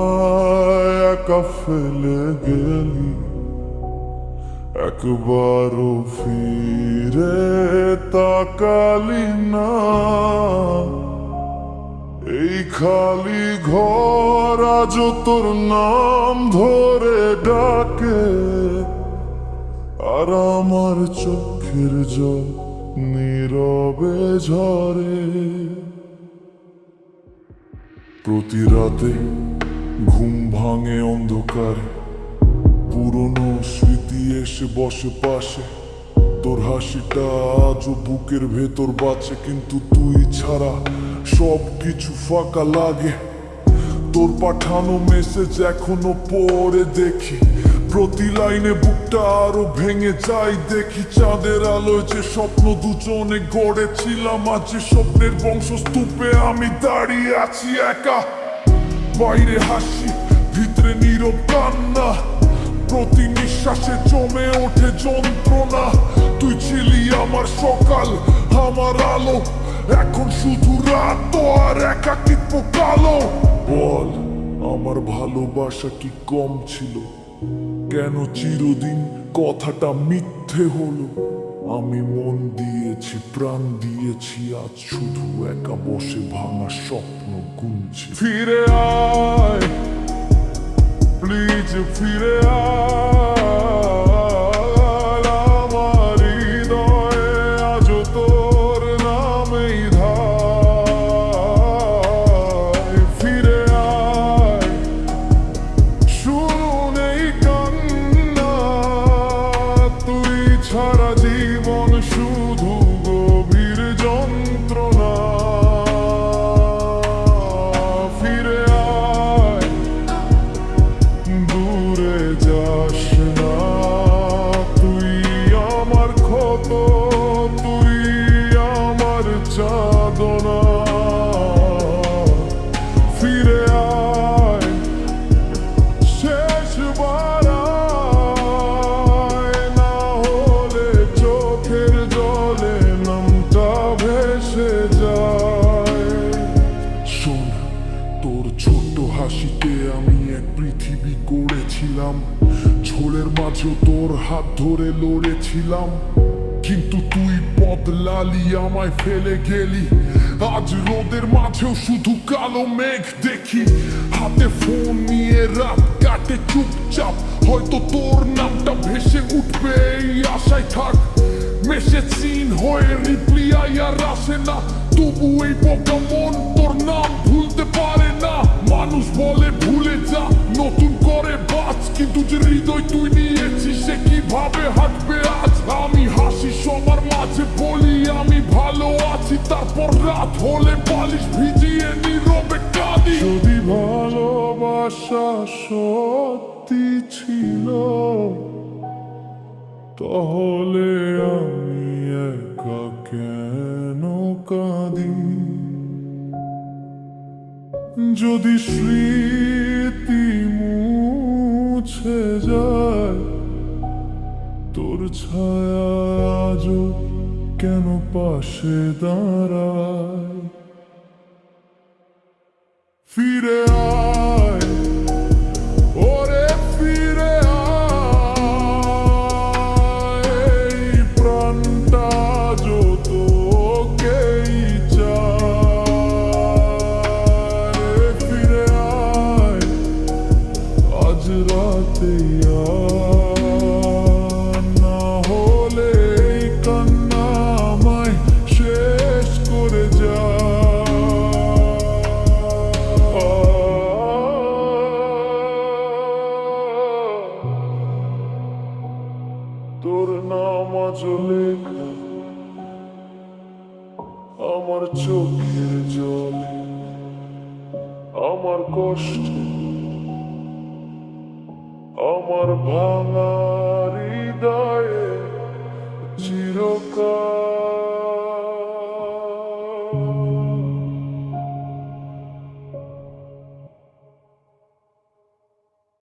আমায় একা ফেলে গেলি, একবারও ফিরে তাকালি না। এই খালি ঘর আজ তোর নাম ধরে ডাকে, আর আমার চোখের জল নীরবে ঝরে। প্রতি রাতে ঘুম ভাঙে অন্ধকারে, পুরনো স্মৃতি এসে বসে পাশে। তোর হাসিটা আজও বুকের ভেতর বাঁচে, কিন্তু তুই ছাড়া সব কিছু ফাঁকা লাগে। তোর পাঠানো মেসেজ এখনো পড়ে দেখি, প্রতি লাইনে বুকটা আরো ভেঙে যায় দেখি। চাঁদের আলোয় যে স্বপ্ন দুজনে গড়েছিলাম, আজ যে স্বপ্নের বংশস্তূপে আমি দাঁড়িয়ে আছি একা। বাইরে হাসি, ভিতরে নীরব কান্না, প্রতি নিঃশ্বাসে জমে ওঠে যন্ত্রণা। তুই ছিলি আমার সকাল, আমার আলো, এখন শুধু রাত আর একাকিত্ব কালো। বল, আমার ভালোবাসা কি কম ছিল? কেন চিরদিন কথাটা মিথ্যে হলো? আমি মন দিয়েছি, প্রাণ দিয়েছি, আজ শুধু একা বসে ভাঙা স্বপ্ন গুনছি। ফিরে আয় প্লিজ, ফিরে আয়, আমার হৃদয়ে আজ তোর নামেই ধায়। ফিরে আয়, শুরু নেই কান্না, তুই ছাড়া জীবন শুধু গভীর যন্ত্রণা। ফিরে আয়, দূরে যাস না, তুই আমার ক্ষত, তুই আমার চাদনা। ফিরে আয়, শেষবার আয়, না হলে চোখের জলে নামটা ভেসে যায়। শোন, তোর ছোট্ট হাসিতে আমি এক পৃথিবী গড়েছিলাম, ঝোলের মাঝেও তোর হাত ধরে লড়েছিলাম। কিন্তু তুই বদলালি, আমায় ফেলে গেলি, আজ রোদের মাঝেও শুধু কালো মেঘ দেখি। হাতে ফোন নিয়ে রাত কাটে চুপচাপ, হয়তো তোর নামটা ভেসে উঠবে এই আশায় থাক। মেসেজ সিন হয়ে রিপ্লাই আর আসে না, তবু এই বোকা মন তোর নাম ভুলতে পারে না। মানুষ বলে ভুলে যা, নতুন করে বাঁচ, কিন্তু যে হৃদয় তুই নিয়েছিস সে কিভাবে হাঁটবে আজ? আমি হাসি সবার মাঝে, বলি আমি ভালো আছি, তারপর রাত হলে বালিশ ভিজিয়ে নীরবে কাঁদি। যদি ভালোবাসা সত্যি ছিল, তাহলে আমি একা কেন কাঁদি? যদি স্মৃতি মুছে যায়, তোর ছায়া আজও কেন পাশে দাঁড়ায়? ফিরে আয়, ওরে ফিরে আয়, এই প্রাণটা আজও তোকেই চায়। ফিরে আয়, আজ রাতেই আয়, না হলে এই কান্না আমায় শেষ করে যায়। তোর নাম আজ লেখা আমার চোখের জলে, আমার কষ্টে, আমার ভাঙা